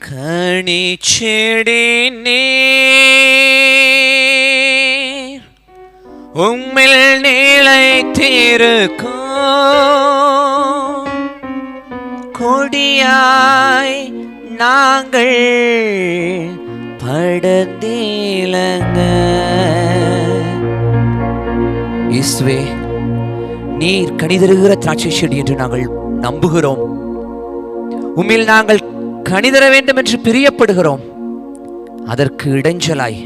கனி செடி நீர் உம்மில் நிலைத்திருக்கும் கொடியாய் நாங்கள் படர்ந்தேலங்க. இயேசுவே, நீர் கனிதருகிற திராட்சை செடி என்று நாங்கள் நம்புகிறோம். உம்மில் நாங்கள் கனிதர வேண்டும் என்று பிரியப்படுகிறோம். அதற்கு இடைஞ்சலாய்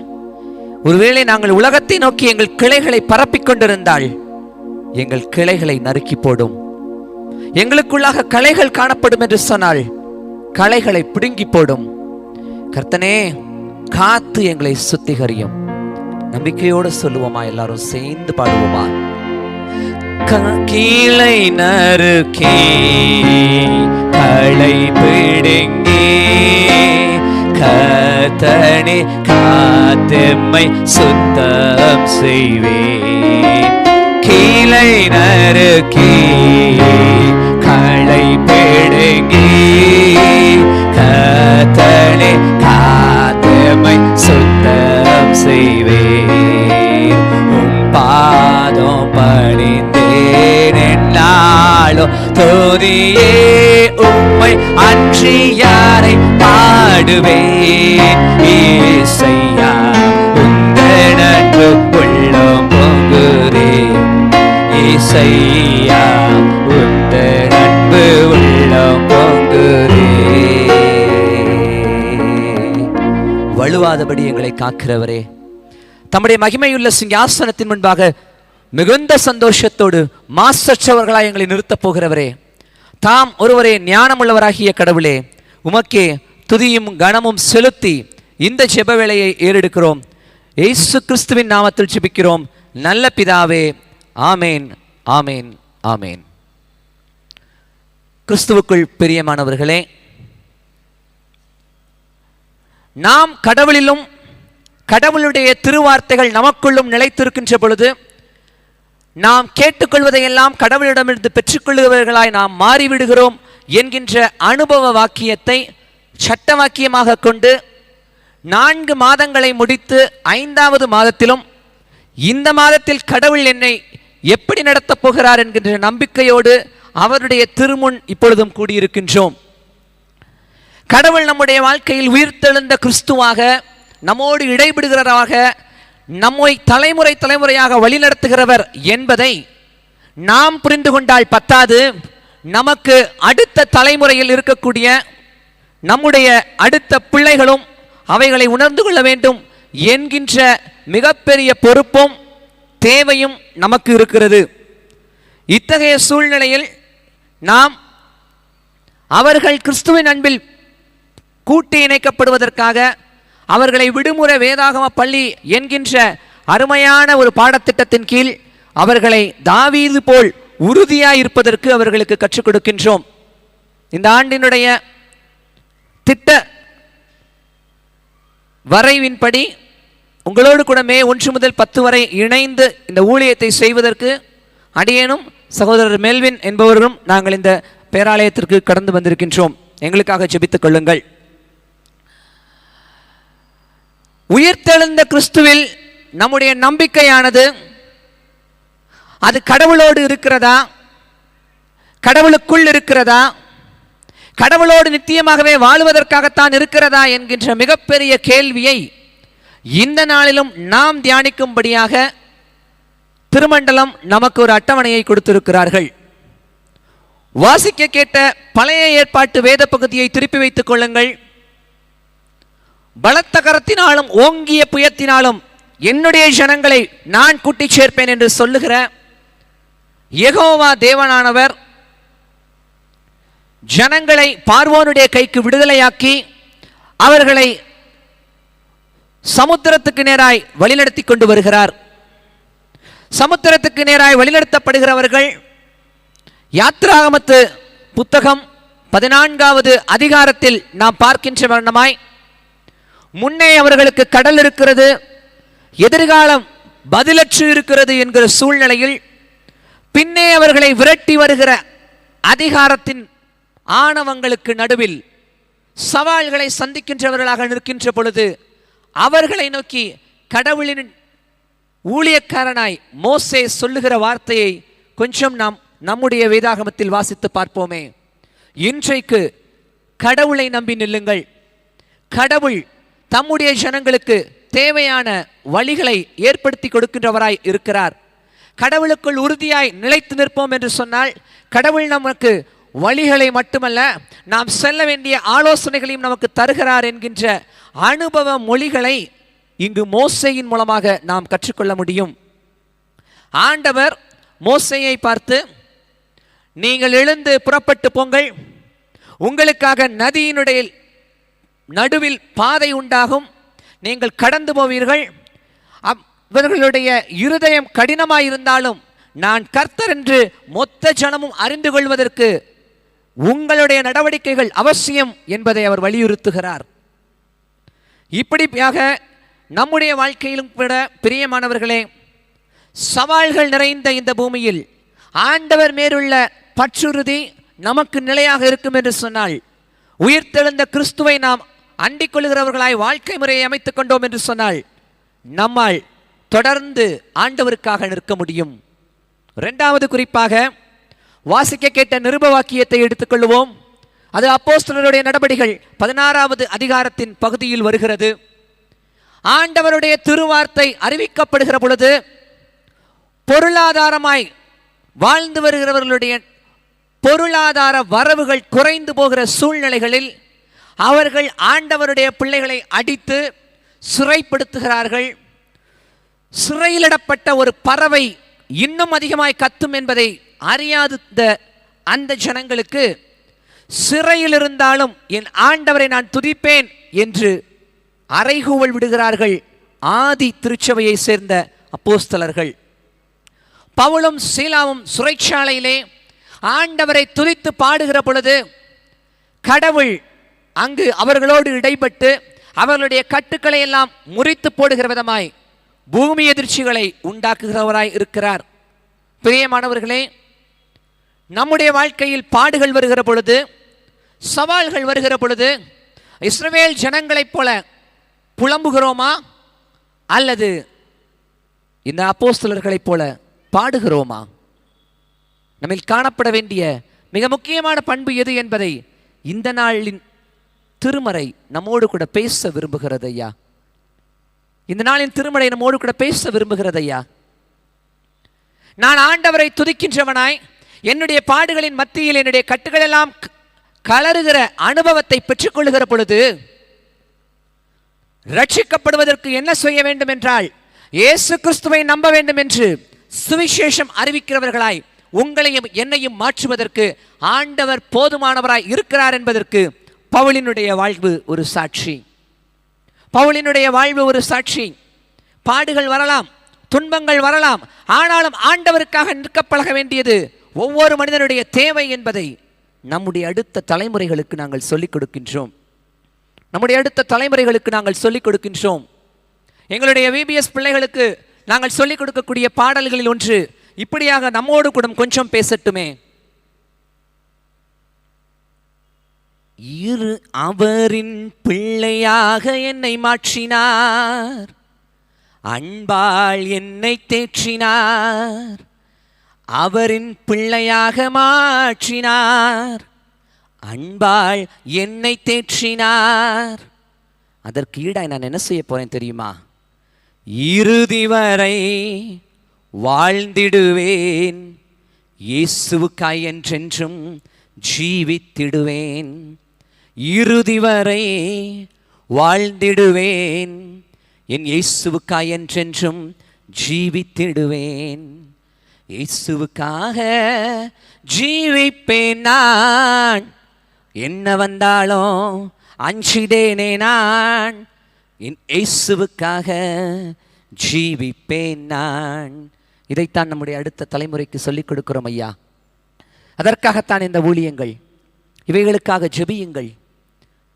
ஒருவேளை நாங்கள் உலகத்தை நோக்கி எங்கள் கிளைகளை பரப்பிக் கொண்டிருந்தால் எங்கள் கிளைகளை நறுக்கி போடும். எங்களுக்குள்ளாக களைகள் காணப்படும் என்று சொன்னால் களைகளை பிடுங்கி போடும். கர்த்தனே, காத்து எங்களை சுத்திகரியும். நம்பிக்கையோடு சொல்லுவோமா? எல்லாரும் சேர்ந்து பாடுவோமா? கீழை நறுக்கி களை பிடுங்கி கர்த்தனே காத்தெம்மை சுத்தம் செய்வேன். கீழை நறுக்கி களை பிடுங்கி கர்த்தனே காத்தெம்மை சுத்தம் செய்வேன். உம் பாதம் பணிந்தேன் என்னாலோ துதியே உம்மை அன்றி யாரை பாடுவேன். இயேசையா, உந்தன் அன்பு உள்ளம் பொங்குதே. இயேசையா, உந்தன் அன்பு உள்ளம் பொங்குதே. வழுவாதபடி எங்களை காக்கிறவரே, தம்முடைய மகிமையுள்ள சிங்காசனத்தின் முன்பாக மிகுந்த சந்தோஷத்தோடு மாசற்றவர்களாய் எங்களை நிறுத்தப் போகிறவரே, தாம் ஒருவரே ஞானமுள்ளவராகிய கடவுளே, உமக்கே துதியும் கனமும் செலுத்தி இந்த ஜெப வேளையை ஏறெடுக்கிறோம். இயேசு கிறிஸ்துவின் நாமத்தில் ஜெபிக்கிறோம் நல்ல பிதாவே. ஆமேன், ஆமேன், ஆமேன். கிறிஸ்துவுக்குள் பிரியமானவர்களே, நாம் கடவுளிலும் கடவுளுடைய திருவார்த்தைகள் நமக்குள்ளும் நிலைத்திருக்கின்ற பொழுது நாம் கேட்டுக்கொள்வதையெல்லாம் கடவுளிடமிருந்து பெற்றுக்கொள்கிறவர்களாய் நாம் மாறிவிடுகிறோம் என்கின்ற அனுபவ வாக்கியத்தை சட்ட வாக்கியமாக கொண்டு 4 மாதங்களை முடித்து 5வது மாதத்திலும் இந்த மாதத்தில் கடவுள் என்னை எப்படி நடத்தப் போகிறார் என்கின்ற நம்பிக்கையோடு அவருடைய திருமுன் இப்பொழுதும் கூடியிருக்கின்றோம். கடவுள் நம்முடைய வாழ்க்கையில் உயிர்த்தெழுந்த கிறிஸ்துவாக நம்மோடு இடைபடுகிறவராக நம்மை தலைமுறை தலைமுறையாக வழிநடத்துகிறவர் என்பதை நாம் புரிந்து கொண்டால் பத்தாது, நமக்கு அடுத்த தலைமுறையில் இருக்கக்கூடிய நம்முடைய அடுத்த பிள்ளைகளும் அவைகளை உணர்ந்து கொள்ள வேண்டும் என்கின்ற மிகப்பெரிய பொறுப்பும் தேவையும் நமக்கு இருக்கிறது. இத்தகைய சூழ்நிலையில் நாம் அவர்கள் கிறிஸ்துவின் அன்பில் கூட்டி இணைக்கப்படுவதற்காக அவர்களை விடுமுறை வேதாகம பள்ளி என்கின்ற அருமையான ஒரு பாடத்திட்டத்தின் கீழ் அவர்களை தாவீது போல் உறுதியாய் இருப்பதற்கு அவர்களுக்கு கற்றுக் கொடுக்கின்றோம். இந்த ஆண்டினுடைய திட்ட வரைவின்படி உங்களோடு கூட மே 1 முதல் 10 வரை இணைந்து இந்த ஊழியத்தை செய்வதற்கு அடியேனும் சகோதரர் மெல்வின் என்பவரும் நாங்கள் இந்த பேராலயத்திற்கு கடந்து வந்திருக்கின்றோம். எங்களுக்காக ஜெபித்துக் கொள்ளுங்கள். உயிர்த்தெழுந்த கிறிஸ்துவில் நம்முடைய நம்பிக்கையானது அது கடவுளோடு இருக்கிறதா, கடவுளுக்குள் இருக்கிறதா, கடவுளோடு நித்தியமாகவே வாழுவதற்காகத்தான் இருக்கிறதா என்கின்ற மிகப்பெரிய கேள்வியை இந்த நாளிலும் நாம் தியானிக்கும்படியாக திருமண்டலம் நமக்கு ஒரு அட்டவணையை கொடுத்திருக்கிறார்கள். வாசிக்க கேட்ட பழைய ஏற்பாட்டு வேத பகுதியை திருப்பி வைத்துக் கொள்ளுங்கள். பலத்த கரத்தினாலும் ஓங்கிய புயத்தினாலும் என்னுடைய ஜனங்களை நான் கூட்டி சேர்ப்பேன் என்று சொல்லுகிற யெகோவா தேவனானவர் ஜனங்களை பார்வோனுடைய கைக்கு விடுதலையாக்கி அவர்களை சமுத்திரத்துக்கு நேராய் வழிநடத்தி கொண்டு வருகிறார். சமுத்திரத்துக்கு நேராய் வழிநடத்தப்படுகிறவர்கள் யாத்ராகமத்து புத்தகம் 14வது அதிகாரத்தில் நாம் பார்க்கின்ற வண்ணமாய் முன்னே அவர்களுக்கு கடல் இருக்கிறது, எதிர்காலம் பதிலற்று இருக்கிறது என்கிற சூழ்நிலையில் பின்னே அவர்களை விரட்டி வருகிற அதிகாரத்தின் ஆணவங்களுக்கு நடுவில் சவால்களை சந்திக்கின்றவர்களாக நிற்கின்ற பொழுது அவர்களை நோக்கி கடவுளின் ஊழியக்காரனாய் மோசே சொல்லுகிற வார்த்தையை கொஞ்சம் நாம் நம்முடைய வேதாகமத்தில் வாசித்து பார்ப்போமே. இன்றைக்கு கடவுளை நம்பி நில்லுங்கள். கடவுள் தம்முடைய ஜனங்களுக்கு தேவையான வழிகளை ஏற்படுத்தி கொடுக்கின்றவராய் இருக்கிறார். கடவுளுக்குள் உறுதியாய் நிலைத்து நிற்போம் என்று சொன்னால் கடவுள் நமக்கு வழிகளை மட்டுமல்ல, நாம் செல்ல வேண்டிய ஆலோசனைகளையும் நமக்கு தருகிறார் என்கின்ற அனுபவ மொழிகளை இங்கு மோசேயின் மூலமாக நாம் கற்றுக்கொள்ள முடியும். ஆண்டவர் மோசேயை பார்த்து, நீங்கள் எழுந்து புறப்பட்டு போங்கள், உங்களுக்காக நதியினுடைய நடுவில் பாதை உண்டாகும், நீங்கள் கடந்து போவீர்கள், இவர்களுடைய இருதயம் கடினமாயிருந்தாலும் நான் கர்த்தர் என்று மொத்த ஜனமும் அறிந்து கொள்வதற்கு உங்களுடைய நடவடிக்கைகள் அவசியம் என்பதை அவர் வலியுறுத்துகிறார். இப்படியாக நம்முடைய வாழ்க்கையிலும் கூட பிரியமானவர்களே, சவால்கள் நிறைந்த இந்த பூமியில் ஆண்டவர் மேலுள்ள பற்றுறுதி நமக்கு நிலையாக இருக்கும் என்று சொன்னால், உயிர்த்தெழுந்த கிறிஸ்துவை நாம் அண்டிக் கொள்கிறவர்களாய் வாழ்க்கை முறையை அமைத்துக் கொண்டோம் என்று சொன்னால் நம்மால் தொடர்ந்து ஆண்டவருக்காக நிற்க முடியும். இரண்டாவது குறிப்பாக வாசிக்க கேட்ட நிருப வாக்கியத்தை எடுத்துக்கொள்வோம். அது அப்போஸ்தலருடைய நடபடிகள் 16வது அதிகாரத்தின் பகுதியில் வருகிறது. ஆண்டவருடைய திருவார்த்தை அறிவிக்கப்படுகிற பொழுது பொருளாதாரமாய் வாழ்ந்து வருகிறவர்களுடைய பொருளாதார வரவுகள் குறைந்து போகிற சூழ்நிலைகளில் அவர்கள் ஆண்டவருடைய பிள்ளைகளை அடித்து சிறைப்படுத்துகிறார்கள். சிறையிலிடப்பட்ட ஒரு பறவை இன்னும் அதிகமாய் கத்தும் என்பதை அறியாத அந்த ஜனங்களுக்கு சிறையில் இருந்தாலும் என் ஆண்டவரை நான் துதிப்பேன் என்று அறைகூவல் விடுகிறார்கள் ஆதி திருச்சபையை சேர்ந்த அப்போஸ்தலர்கள். பவுலும் சீலாவும் சிறைச்சாலையிலே ஆண்டவரை துதித்து பாடுகிற பொழுது கடவுள் அங்கு அவர்களோடு இடைப்பட்டு அவர்களுடைய கட்டுக்களை எல்லாம் முறித்து போடுகிற விதமாய் பூமி எதிர்ச்சிகளை உண்டாக்குகிறவராய் இருக்கிறார். பிரியமானவர்களே, நம்முடைய வாழ்க்கையில் பாடுகள் வருகிற பொழுது, சவால்கள் வருகிற பொழுது இஸ்ரவேல் ஜனங்களைப் போல புலம்புகிறோமா அல்லது இந்த அப்போஸ்தலர்களைப் போல பாடுகிறோமா? நம்மில் காணப்பட வேண்டிய மிக முக்கியமான பண்பு எது என்பதை இந்த நாளின் திருமறை நம்மோடு கூட பேச விரும்புகிறது ஐயா. இந்த நாளின் திருமறை நம்மோடு கூட பேச விரும்புகிறது ஐயா. நான் ஆண்டவரை துதிக்கின்றவனாய் என்னுடைய பாடுகளின் மத்தியில் என்னுடைய கட்டுகள் எல்லாம் கலருகிற அனுபவத்தை பெற்றுக்கொள்ளுகிற பொழுது ரட்சிக்கப்படுவதற்கு என்ன செய்ய வேண்டும் என்றால் இயேசு கிறிஸ்துவை நம்ப வேண்டும் என்று சுவிசேஷம் அறிவிக்கிறவர்களாய் உங்களையும் என்னையும் மாற்றுவதற்கு ஆண்டவர் போதுமானவராய் இருக்கிறார் என்பதற்கு பவுலினுடைய வாழ்வு ஒரு சாட்சி. பவுலினுடைய வாழ்வு ஒரு சாட்சி. பாடுகள் வரலாம், துன்பங்கள் வரலாம், ஆனாலும் ஆண்டவருக்காக நிற்க பழக வேண்டியது ஒவ்வொரு மனிதனுடைய தேவை என்பதை நம்முடைய அடுத்த தலைமுறைகளுக்கு நாங்கள் சொல்லிக் கொடுக்கின்றோம். நம்முடைய அடுத்த தலைமுறைகளுக்கு நாங்கள் சொல்லிக் கொடுக்கின்றோம். எங்களுடைய விபிஎஸ் பிள்ளைகளுக்கு நாங்கள் சொல்லிக் கொடுக்கக்கூடிய பாடல்களில் ஒன்று இப்படியாக நம்மோடு கூட கொஞ்சம் பேசட்டுமே. இரு அவரின் பிள்ளையாக என்னை மாற்றினார், அன்பால் என்னை தேற்றினார், அவரின் பிள்ளையாக மாற்றினார், அன்பால் என்னை தேற்றினார். அதற்கு ஈடாய் நான் என்ன செய்ய போறேன் தெரியுமா? இறுதி வரை வாழ்ந்திடுவேன், இயேசுவுக்காய் என்றென்றும் ஜீவித்திடுவேன். இறுதி வரை வாழ்ந்திடுவேன், என் இயேசுவுக்காய் என்றென்றும் ஜீவித்திடுவேன். இயேசுவுக்காக ஜீவிப்பேன் நான், என்ன வந்தாலும் அஞ்சிடேனே நான், என் இயேசுவுக்காக ஜீவிப்பேன் நான். இதைத்தான் நம்முடைய அடுத்த தலைமுறைக்கு சொல்லிக் கொடுக்கிறோம் ஐயா. அதற்காகத்தான் இந்த ஊழியங்கள். இவைகளுக்காக ஜெபியுங்கள்,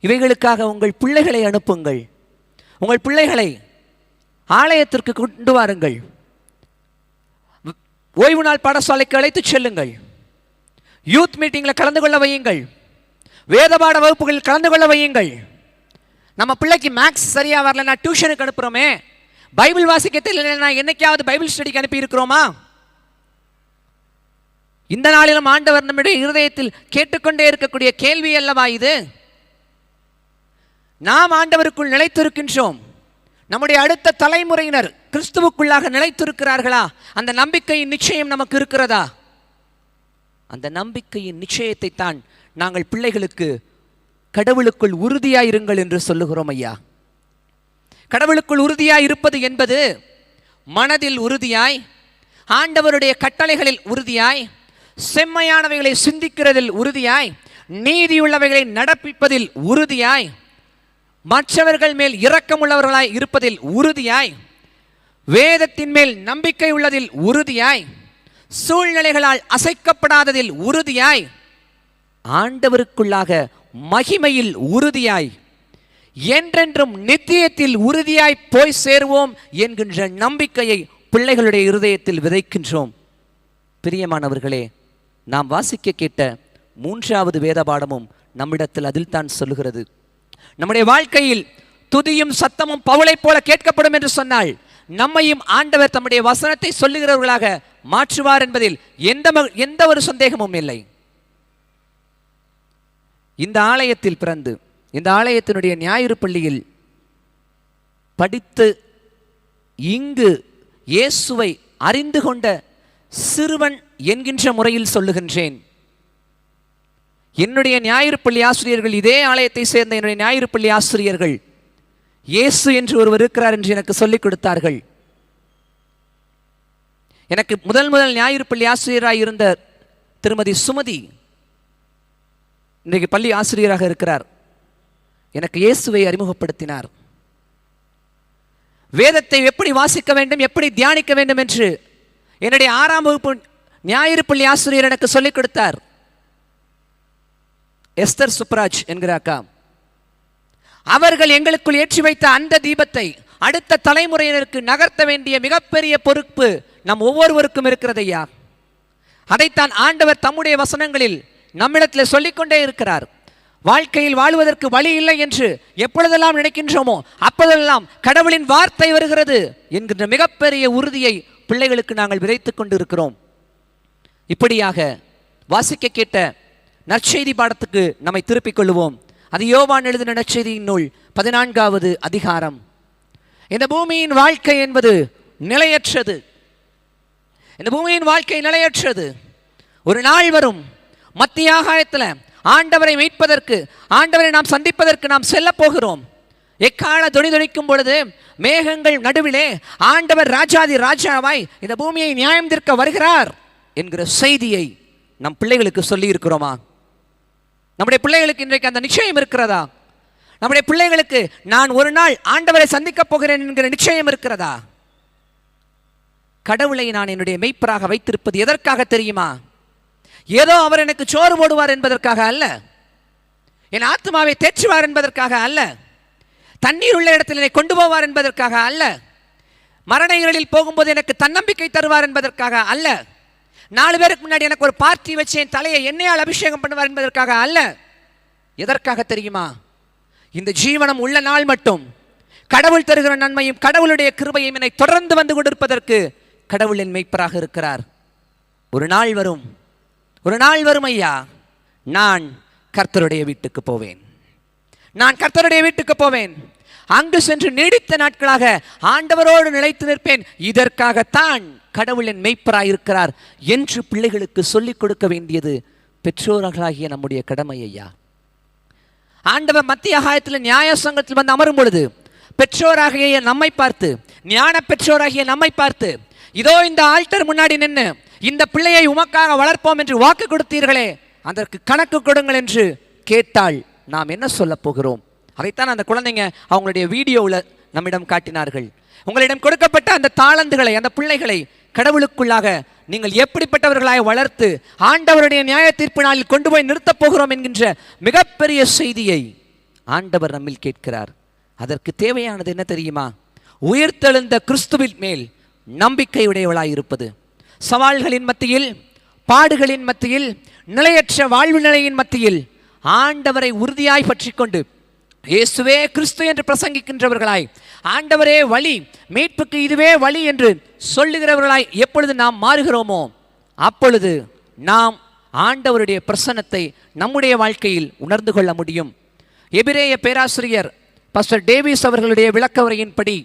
இவைகளுக்காக உங்கள் பிள்ளைகளை அனுப்புங்கள், உங்கள் பிள்ளைகளை ஆலயத்திற்கு கொண்டு வாருங்கள், ஓய்வு நாள் பாடசாலைக்கு அழைத்து செல்லுங்கள், யூத் மீட்டிங்கில் கலந்து கொள்ள வையுங்கள், வேதபாட வகுப்புகளில் கலந்து கொள்ள வையுங்கள். நம்ம பிள்ளைக்கு மேக்ஸ் சரியா வரலன்னா டியூஷனுக்கு அனுப்புறோமே, பைபிள் வாசிக்க தெரியலன்னா என்னைக்காவது பைபிள் ஸ்டடிக்கு அனுப்பி இருக்கிறோமா? இந்த நாளிலும் ஆண்டவர் நம்முடைய இருதயத்தில் கேட்டுக்கொண்டே இருக்கக்கூடிய கேள்வி அல்லவா இது? நாம் ஆண்டவருக்குள் நிலைத்திருக்கின்றோம். நம்முடைய அடுத்த தலைமுறையினர் கிறிஸ்துவுக்குள்ளாக நிலைத்திருக்கிறார்களா? அந்த நம்பிக்கையின் நிச்சயம் நமக்கு இருக்கிறதா? அந்த நம்பிக்கையின் நிச்சயத்தை தான் நாங்கள் பிள்ளைகளுக்கு கடவுளுக்குள் உறுதியாயிருங்கள் என்று சொல்லுகிறோம் ஐயா. கடவுளுக்குள் உறுதியாய் இருப்பது என்பது மனதில் உறுதியாய், ஆண்டவருடைய கட்டளைகளில் உறுதியாய், செம்மையானவைகளை சிந்திக்கிறதில் உறுதியாய், நீதியுள்ளவைகளை நடப்பிப்பதில் உறுதியாய், மற்றவர்கள் மேல் இரக்கமுள்ளவர்களாய் இருப்பதில் உறுதியாய், வேதத்தின் மேல் நம்பிக்கை உள்ளதில் உறுதியாய், சூழ்நிலைகளால் அசைக்கப்படாததில் உறுதியாய், ஆண்டவருக்குள்ளாக மகிமையில் உறுதியாய், என்றென்றும் நித்தியத்தில் உறுதியாய் போய் சேருவோம் என்கின்ற நம்பிக்கையை பிள்ளைகளுடைய இருதயத்தில் விதைக்கின்றோம். பிரியமானவர்களே, நாம் வாசிக்க கேட்ட 3வது வேத பாடமும் நம்மிடத்தில் அதில் தான் சொல்லுகிறது. நம்முடைய வாழ்க்கையில் துதியும் சத்தமும் பவுலை போல கேட்கப்படும் என்று சொன்னால் நம்மையும் ஆண்டவர் தம்முடைய வசனத்தை சொல்லுகிறவர்களாக மாற்றுவார் என்பதில் எந்த ஒரு சந்தேகமும் இல்லை. இந்த ஆலயத்தில் பிறந்து இந்த ஆலயத்தினுடைய ஞாயிறு பள்ளியில் படித்து இங்கு இயேசுவை அறிந்து கொண்ட சிறுவன் என்கின்ற முறையில் சொல்லுகின்றேன். என்னுடைய ஞாயிறு பள்ளி ஆசிரியர்கள், இதே ஆலயத்தை சேர்ந்த என்னுடைய ஞாயிறு பள்ளி ஆசிரியர்கள் இயேசு என்று ஒருவர் இருக்கிறார் என்று எனக்கு சொல்லிக் கொடுத்தார்கள். எனக்கு முதல் ஞாயிறு பள்ளி ஆசிரியராக இருந்த திருமதி சுமதி இன்றைக்கு பள்ளி ஆசிரியராக இருக்கிறார். எனக்கு இயேசுவை அறிமுகப்படுத்தினார். வேதத்தை எப்படி வாசிக்க வேண்டும், எப்படி தியானிக்க வேண்டும் என்று என்னுடைய 6ஆம் வகுப்பு ஞாயிறு பள்ளி ஆசிரியர் எனக்கு சொல்லிக் கொடுத்தார். எஸ்தர் சுப்ராஜ் என்கிற அக்கா, அவர்கள் எங்களுக்குள் ஏற்றி வைத்த அந்த தீபத்தை அடுத்த தலைமுறையினருக்கு நகர்த்த வேண்டிய மிகப்பெரிய பொறுப்பு நம் ஒவ்வொருவருக்கும் இருக்கிறது ஐயா. அதைத்தான் ஆண்டவர் தம்முடைய வசனங்களில் நம்மிடத்தில் சொல்லிக்கொண்டே இருக்கிறார். வாழ்க்கையில் வாழ்வதற்கு வழி இல்லை என்று எப்பொழுதெல்லாம் நினைக்கின்றோமோ அப்பொழுதெல்லாம் கடவுளின் வார்த்தை வருகிறது என்கின்ற மிகப்பெரிய உறுதியை பிள்ளைகளுக்கு நாங்கள் விதைத்துக் கொண்டு இருக்கிறோம். இப்படியாக வாசிக்க கேட்ட நற்செய்தி பாடத்துக்கு நம்மை திருப்பிக் கொள்ளுவோம். அது யோவான் எழுதின நற்செய்தியின் நூல் 14வது அதிகாரம். இந்த பூமியின் வாழ்க்கை என்பது நிலையற்றது. இந்த பூமியின் வாழ்க்கை நிலையற்றது. ஒரு நாள் வரும், மத்திய ஆகாயத்தில் ஆண்டவரை மீட்பதற்கு, ஆண்டவரை நாம் சந்திப்பதற்கு நாம் செல்ல போகிறோம். எக்கால துணிக்கும் பொழுது மேகங்கள் நடுவிலே ஆண்டவர் ராஜாதி ராஜாவாய் இந்த பூமியை நியாயம் தீர்க்க வருகிறார் என்கிற செய்தியை நம் பிள்ளைகளுக்கு சொல்லி இருக்கிறோமா? நம்முடைய பிள்ளைகளுக்கு இன்றைக்கு அந்த நிச்சயம் இருக்கிறதா? நம்முடைய பிள்ளைகளுக்கு நான் ஒரு நாள் ஆண்டவரை சந்திக்கப் போகிறேன் என்கிற நிச்சயம் இருக்கிறதா? கடவுளை நான் என்னுடைய மெய்ப்பராக வைத்திருப்பது எதற்காக தெரியுமா? ஏதோ அவர் எனக்கு சோறு போடுவார் என்பதற்காக அல்ல, என் ஆத்மாவை தேற்றுவார் என்பதற்காக அல்ல, தண்ணீர் உள்ள இடத்தில் என்னை கொண்டு போவார் என்பதற்காக அல்ல, மரண இருளில் போகும்போது எனக்கு தன்னம்பிக்கை தருவார் என்பதற்காக அல்ல, 4 பேருக்கு முன்னாடி எனக்கு ஒரு பார்ட்டி வச்சு என் தலையை எண்ணெயால் அபிஷேகம் பண்ணுவார் என்பதற்காக அல்ல. எதற்காக தெரியுமா? இந்த ஜீவனம் உள்ள நாள் மட்டும் கடவுள் தருகிற நன்மையும் கடவுளுடைய கிருபையும் என்னை தொடர்ந்து வந்து கொண்டிருப்பதற்கு கடவுளின் மெய்ப்பராக இருக்கிறார். ஒரு நாள் வரும் ஐயா, நான் கர்த்தருடைய வீட்டுக்கு போவேன். நான் கர்த்தருடைய வீட்டுக்கு போவேன். அங்கு சென்று நீடித்த நாட்களாக ஆண்டவரோடு நிலைத்து நிற்பேன். இதற்காகத்தான் கடவுளின் மெய்ப்பராய் இருக்கிறார் என்று பிள்ளைகளுக்கு சொல்லிக் கொடுக்க வேண்டியது பெற்றோர்களாகிய நம்முடைய கடமை ஐயா. ஆண்டவர் மத்திய ஆகாயத்தில் நியாய சங்கத்தில் வந்து அமரும் பொழுது பெற்றோராகிய நம்மை பார்த்து, ஞான பெற்றோராகிய நம்மை பார்த்து, இதோ இந்த ஆல்டர் முன்னாடி நின்று இந்த பிள்ளையை உமக்காக வளர்ப்போம் என்று வாக்கு கொடுத்தீர்களே, அதற்கு கணக்கு கொடுங்கள் என்று கேட்டால் நாம் என்ன சொல்ல போகிறோம்? அதைத்தான் அந்த குழந்தைங்க அவங்களுடைய வீடியோவில் நம்மிடம் காட்டினார்கள். உங்களிடம் கொடுக்கப்பட்ட அந்த தாளந்துகளை, அந்த பிள்ளைகளை கடவுளுக்குள்ளாக நீங்கள் எப்படிப்பட்டவர்களாய் வளர்த்து ஆண்டவருடைய நியாய தீர்ப்பு நாளில் கொண்டு போய் நிறுத்தப் போகிறோம் என்கின்ற மிகப்பெரிய செய்தியை ஆண்டவர் நம்மில் கேட்கிறார். அதற்கு தேவையானது என்ன தெரியுமா? உயிர்த்தெழுந்த கிறிஸ்துவின் மேல் நம்பிக்கையுடையவளாய் இருப்பது. சவால்களின் மத்தியில், பாடுகளின் மத்தியில், நிலையற்ற வாழ்வு நிலையின் மத்தியில் ஆண்டவரை உறுதியாய் பற்றி கொண்டு இயேசுவே கிறிஸ்து என்று பிரசங்கிக்கின்றவர்களாய், ஆண்டவரே வழி, மீட்புக்கு இதுவே வழி என்று சொல்லுகிறவர்களாய் எப்பொழுது நாம் மாறுகிறோமோ அப்பொழுது நாம் ஆண்டவருடைய பிரசன்னத்தை நம்முடைய வாழ்க்கையில் உணர்ந்து கொள்ள முடியும். எபிரேய பேராசிரியர் பாஸ்டர் டேவிஸ் அவர்களுடைய விளக்க உரையின்படி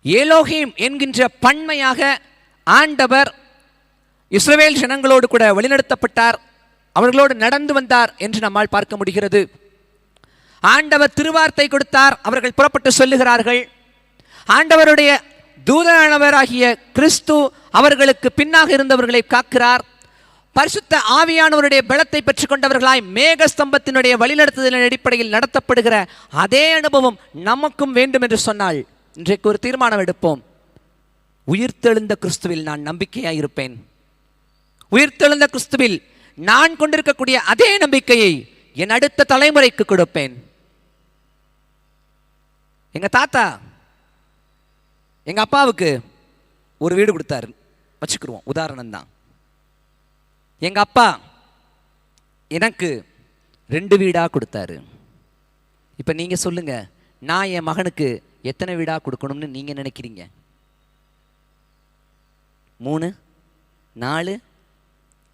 ஏலோஹிம் என்கின்ற பன்மையாக ஆண்டவர் இஸ்ரவேல் ஜனங்களோடு கூட வழிநடத்தப்பட்டார், அவர்களோடு நடந்து வந்தார் என்று நம்மால் பார்க்க முடிகிறது. ஆண்டவர் திருவார்த்தை கொடுத்தார், அவர்கள் புறப்பட்டு சொல்லுகிறார்கள். ஆண்டவருடைய தூதனானவராகிய கிறிஸ்து அவர்களுக்கு பின்னாக இருந்தவர்களை காக்கிறார். பரிசுத்த ஆவியானவருடைய பலத்தை பெற்றுக் கொண்டவர்களாய் மேக ஸ்தம்பத்தினுடைய வழிநடத்துதலின் அடிப்படையில் நடத்தப்படுகிற அதே அனுபவம் நமக்கும் வேண்டும் என்று சொன்னால் இன்றைக்கு ஒரு தீர்மானம் எடுப்போம். உயிர்த்தெழுந்த கிறிஸ்துவில் நான் நம்பிக்கையாய் இருப்பேன். உயிர்த்தெழுந்த கிறிஸ்துவில் நான் கொண்டிருக்கக்கூடிய அதே நம்பிக்கையை என் அடுத்த தலைமுறைக்கு கொடுப்பேன். எங்க தாத்தா எங்க அப்பாவுக்கு ஒரு வீடு கொடுத்தாரு வச்சுக்கிருவோம், உதாரணம் தான். எங்க அப்பா எனக்கு 2 வீடா கொடுத்தாரு. இப்ப நீங்க சொல்லுங்க, நான் என் மகனுக்கு எத்தனை வீடா கொடுக்கணும்னு நீங்க நினைக்கிறீங்க? 3, 4?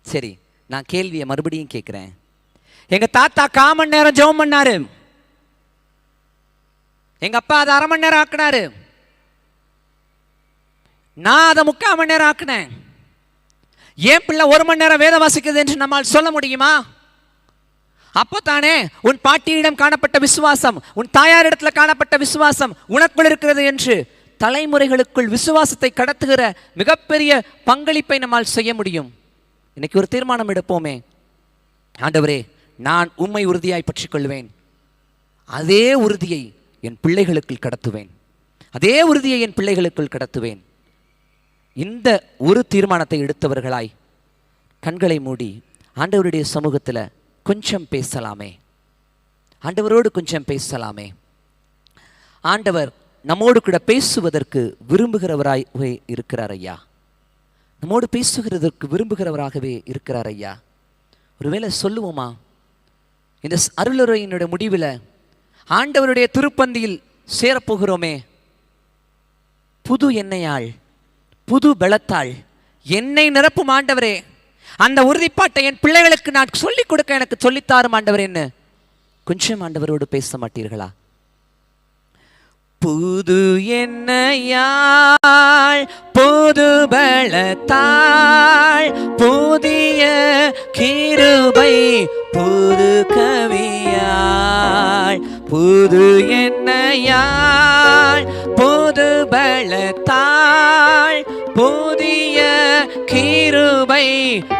சரி, நான் கேள்வியை மறுபடியும் கேட்கிறேன். எங்க தாத்தா 1/4 மணி நேரம் ஜெபம் பண்ணாரு, எங்க அப்பா அதை 1/2 மணி நேரம் ஆக்கினாரு, நான் அதை 3/4 மணி நேரம் ஆக்கினேன். ஏன் பிள்ளை 1 மணி நேரம் வேதம் வாசிக்கிறது என்று நம்மால் சொல்ல முடியுமா? அப்போதானே உன் பாட்டியிடம் காணப்பட்ட விசுவாசம், உன் தாயாரிடத்தில் காணப்பட்ட விசுவாசம் உனக்குள் இருக்கிறது என்று தலைமுறைகளுக்குள் விசுவாசத்தை கடத்துகிற மிகப்பெரிய பங்களிப்பை நம்மால் செய்ய முடியும். இன்னைக்கு ஒரு தீர்மானம் எடுப்போமே, ஆண்டவரே நான் உம்மை உறுதியாய் பற்றிக் கொள்வேன், அதே உறுதியை என் பிள்ளைகளுக்குள் கடத்துவேன், அதே உறுதியை என் பிள்ளைகளுக்குள் கடத்துவேன். இந்த ஒரு தீர்மானத்தை எடுத்தவர்களாய் கண்களை மூடி ஆண்டவருடைய சமூகத்தில் கொஞ்சம் பேசலாமே, ஆண்டவரோடு கொஞ்சம் பேசலாமே. ஆண்டவர் நம்மோடு கூட பேசுவதற்கு விரும்புகிறவராய் இருக்கிறார் ஐயா, நம்மோடு பேசுகிறதற்கு விரும்புகிறவராகவே இருக்கிறார் ஐயா. ஒருவேளை சொல்லுவோமா, இந்த அருளுரையினுடைய முடிவில் ஆண்டவருடைய திருப்பந்தியில் சேரப்போகிறோமே, புது எண்ணெயால் புது பலத்தால் என்னை நிரப்பும் ஆண்டவரே, அந்த உறுதிப்பாட்டை என் பிள்ளைகளுக்கு நான் சொல்லிக் கொடுக்க எனக்கு சொல்லித்தாரும் ஆண்டவரேன்னு கொஞ்சம் ஆண்டவரோடு பேச மாட்டீர்களா? புது எண்ணெயால் புது பலத்தால் புதிய கிருபை புது கவியால், புது எண்ணெயால் புது பலத்தால் புதிய கிருபை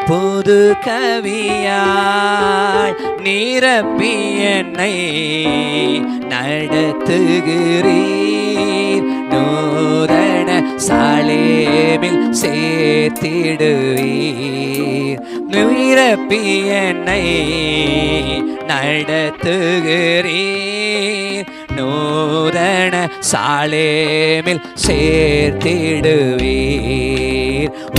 புது கவியால் நிரப்பி என்னை நடத்துகிறீர், நூதன சாலேமில் சேர்த்திடுவீர். நிரப்பி என்னை நடத்துகிறீர், நூதன சாலேமில் சேர்த்திடுவீர்.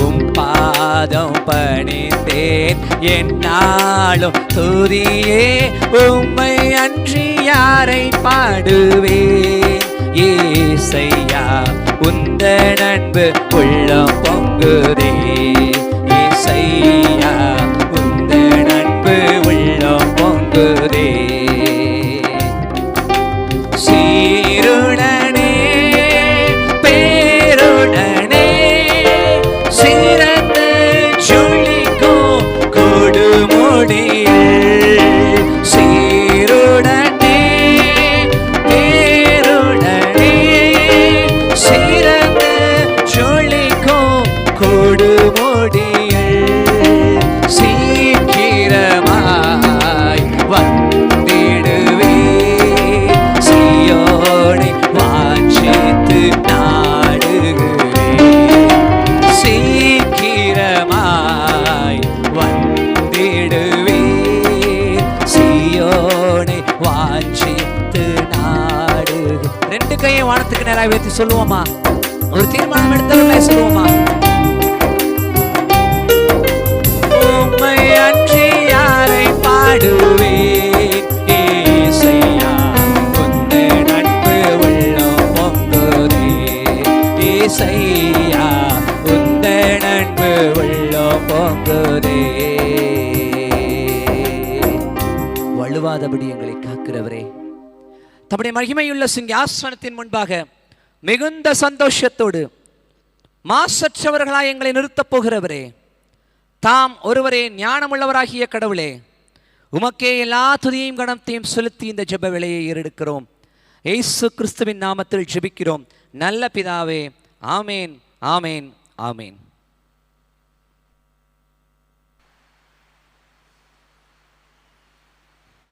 உம் பாதம் பணிந்தேன் என்னாலும் துதியே, உம்மை அன்றி யாரை பாடுவேன்? ஏசையா உந்தன் அன்பு உள்ளம் பொங்குதே, ஏசையா உந்தன் அன்பு உள்ளம் பொங்குதே. சீருடனே பேருடனே சிறந்த ஜொலிக்கும் கொடுமுடியில், சீருடனே பேருடனே சிறந்த ஜொலிக்கும் கொடுமுடியில் சீக்கிரமாய் வந்திடுவே, சியோனை வாஞ்சித்து நாடுகிறேன். சீக்கிரமாய் வந்திடுவே, சியோனை வாஞ்சித்து நாடுகிறேன். 2 கையை வானத்துக்கு நேராக வைத்து சொல்லுவோமா, ஒரு தீர்மானம் எடுத்தவர்களே சொல்லுவோமா, உம்மை அன்றி யாரை பாடுவேன் ஏசையா உந்தன் அன்பு உள்ளம் பொங்குதே ஏசையா உந்தன் அன்பு உள்ளம் பொங்குதே. வழுவாதபடி எங்களை காக்கிறவரே, தம்முடைய மகிமையுள்ள சிங்காசனத்தின் முன்பாக மிகுந்த சந்தோஷத்தோடு மாசற்றவர்களாய் எங்களை நிறுத்தப் போகிறவரே, தாம் ஒருவரே ஞானமுள்ளவராகிய கடவுளே, உமக்கே எல்லா துதியையும் கணத்தையும் செலுத்தி இந்த ஜெப வேளையை ஏறெடுக்கிறோம். இயேசு கிறிஸ்துவின் நாமத்தில் ஜெபிக்கிறோம் நல்ல பிதாவே. ஆமேன், ஆமேன், ஆமேன்.